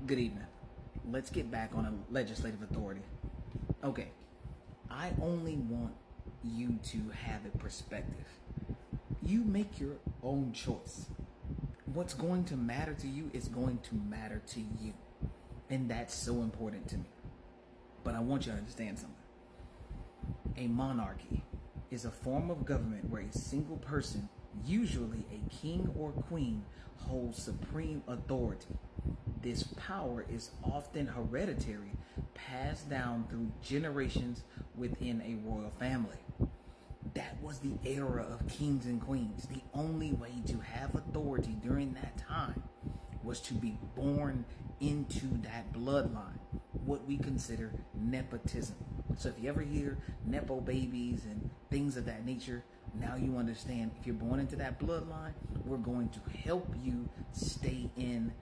Good evening. Let's get back on a legislative authority. Okay, I only want you to have a perspective. You make your own choice. What's going to matter to you is going to matter to you. And that's so important to me. But I want you to understand something. A monarchy is a form of government where a single person, usually a king or queen, holds supreme authority. This power is often hereditary, passed down through generations within a royal family. That was the era of kings and queens. The only way to have authority during that time was to be born into that bloodline, what we consider nepotism. So if you ever hear nepo babies and things of that nature, now you understand if you're born into that bloodline, we're going to help you stay in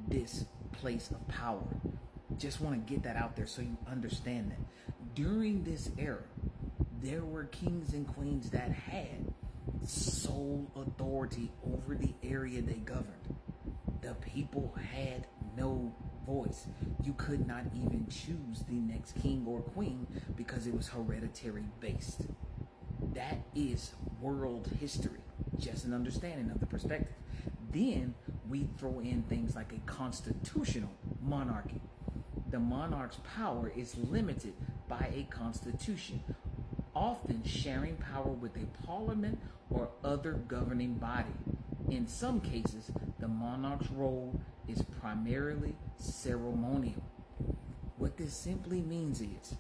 this place of power. Just want to get that out there so you understand that. During this era, there were kings and queens that had sole authority over the area they governed. The people had no voice. You could not even choose the next king or queen because it was hereditary based. That is world history. Just an understanding of the perspective. Then we throw in things like a constitutional monarchy. The monarch's power is limited by a constitution, often sharing power with a parliament or other governing body. In some cases, the monarch's role is primarily ceremonial. What this simply means is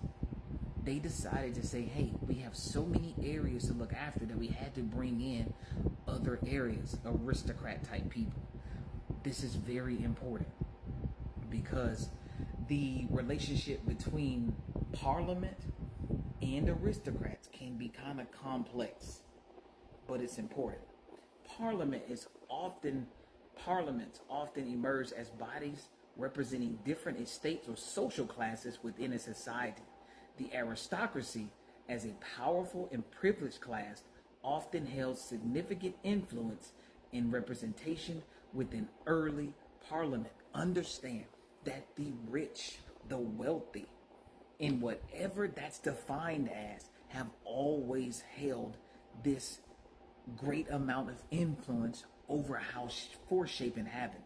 they decided to say, hey, we have so many areas to look after that we had to bring in other areas, aristocrat type people. This is very important because the relationship between parliament and aristocrats can be kind of complex, but it's important. Parliaments often emerge as bodies representing different estates or social classes within a society. The aristocracy, as a powerful and privileged class, often held significant influence in representation within early parliament. Understand that the rich, the wealthy, in whatever that's defined as, have always held this great amount of influence over how foreshaping happened.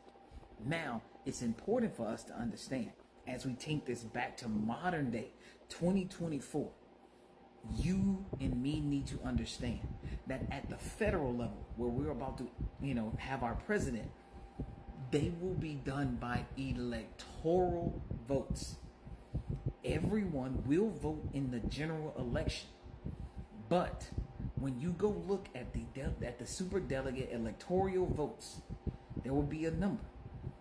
Now, it's important for us to understand, as we take this back to modern day, 2024, you and me need to understand that at the federal level, where we're about to, have our president, they will be done by electoral votes. Everyone will vote in the general election, but when you go look at the superdelegate electoral votes, there will be a number.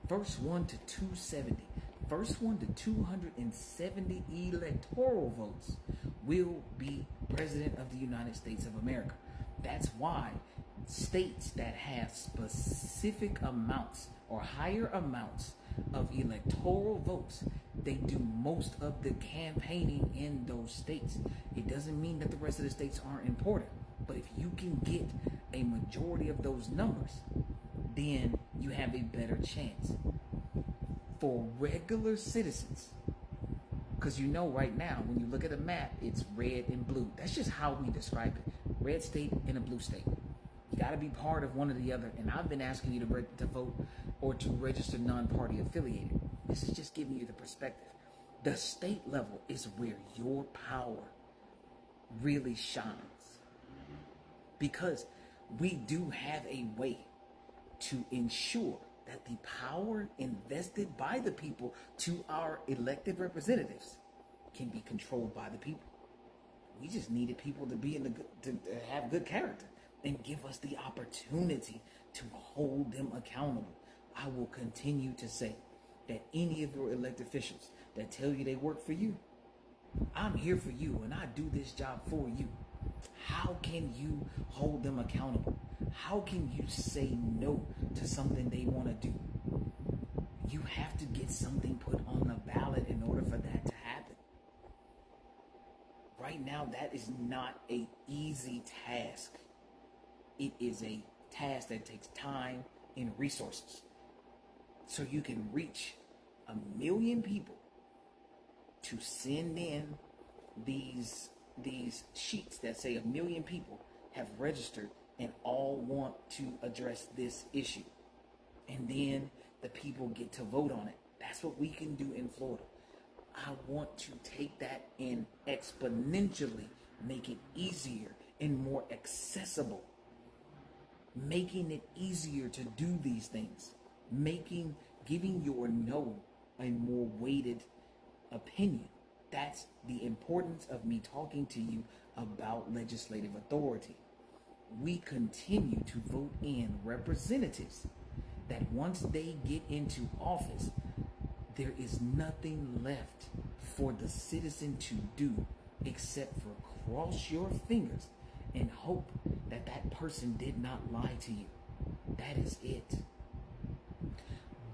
First one to 270. First one to 270 electoral votes will be President of the United States of America. That's why states that have specific amounts or higher amounts of electoral votes, they do most of the campaigning in those states. It doesn't mean that the rest of the states aren't important, but if you can get a majority of those numbers, then you have a better chance. For regular citizens, because right now when you look at a map, it's red and blue. That's just how we describe it. Red state and a blue state. You got to be part of one or the other. And I've been asking you to vote or to register non-party affiliated. This is just giving you the perspective. The state level is where your power really shines, because we do have a way to ensure that the power invested by the people to our elected representatives can be controlled by the people. We just needed people to be to have good character and give us the opportunity to hold them accountable. I will continue to say that any of your elected officials that tell you they work for you, I'm here for you and I do this job for you. How can you hold them accountable? How can you say no to something they want to do? You have to get something put on the ballot in order for that to happen. Right now, that is not an easy task. It is a task that takes time and resources. So you can reach a million people to send in these sheets that say a million people have registered and all want to address this issue. And then the people get to vote on it. That's what we can do in Florida. I want to take that and exponentially make it easier and more accessible. Making it easier to do these things. Giving your no a more weighted opinion. That's the importance of me talking to you about legislative authority. We continue to vote in representatives that once they get into office, there is nothing left for the citizen to do except for cross your fingers and hope that that person did not lie to you. That is it.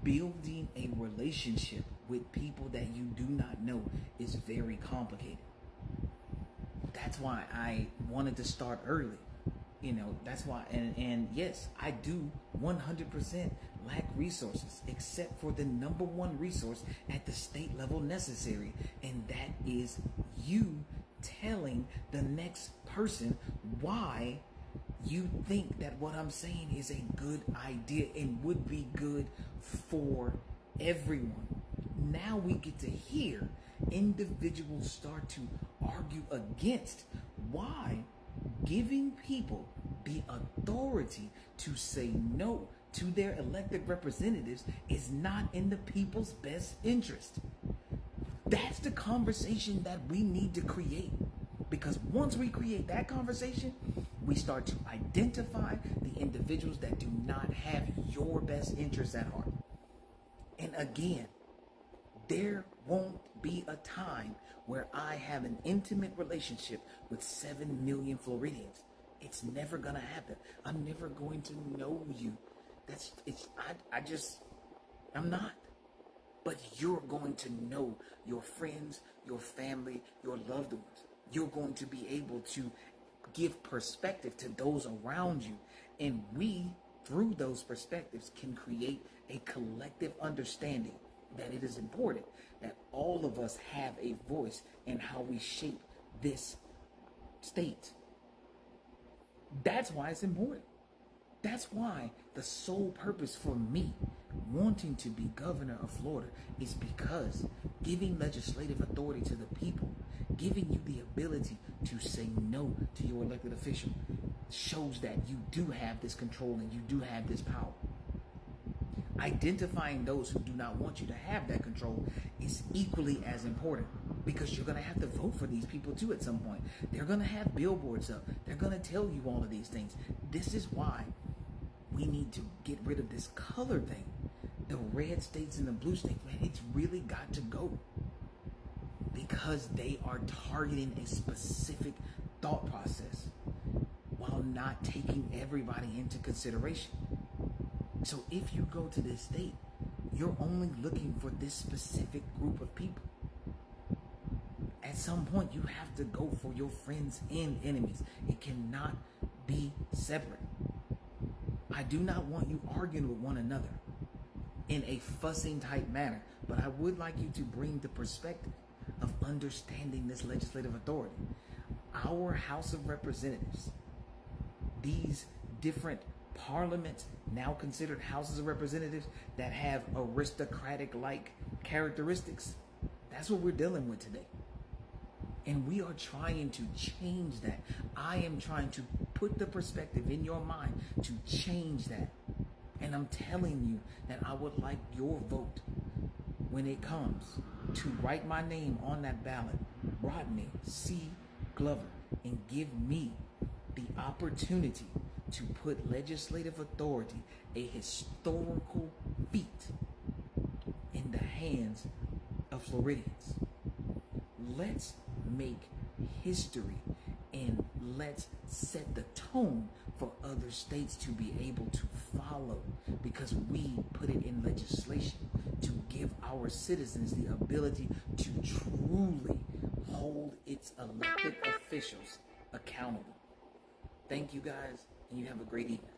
Building a relationship with people that you do not know is very complicated. That's why I wanted to start early. That's why, and yes, I do 100% lack resources, except for the number one resource at the state level necessary, and that is you telling the next person why you think that what I'm saying is a good idea and would be good for everyone. Now we get to hear individuals start to argue against why giving people the authority to say no to their elected representatives is not in the people's best interest. That's the conversation that we need to create. Because once we create that conversation, we start to identify the individuals that do not have your best interests at heart. And again, there won't be a time where I have an intimate relationship with 7 million Floridians. It's never gonna happen. I'm never going to know you. I'm not. But you're going to know your friends, your family, your loved ones. You're going to be able to give perspective to those around you. And we, through those perspectives, can create a collective understanding that it is important that all of us have a voice in how we shape this state. That's why it's important. That's why the sole purpose for me wanting to be governor of Florida is because giving legislative authority to the people, giving you the ability to say no to your elected official, shows that you do have this control and you do have this power. Identifying those who do not want you to have that control is equally as important, because you're going to have to vote for these people too at some point. They're going to have billboards up. They're going to tell you all of these things. This is why we need to get rid of this color thing. The red states and the blue states, man, it's really got to go, because they are targeting a specific thought process while not taking everybody into consideration. So if you go to this state, you're only looking for this specific group of people. At some point, you have to go for your friends and enemies. It cannot be separate. I do not want you arguing with one another in a fussing type manner, but I would like you to bring the perspective of understanding this legislative authority. Our House of Representatives, these different parliaments, now considered houses of representatives that have aristocratic-like characteristics, that's what we're dealing with today. And we are trying to change that. I am trying to put the perspective in your mind to change that. And I'm telling you that I would like your vote when it comes to write my name on that ballot, Rodney C. Glover, and give me the opportunity to put legislative authority, a historical feat, in the hands of Floridians. Let's make history and let's set the tone for other states to be able to follow, because we put it in legislation to give our citizens the ability to truly hold its elected officials accountable. Thank you guys, and you have a great evening.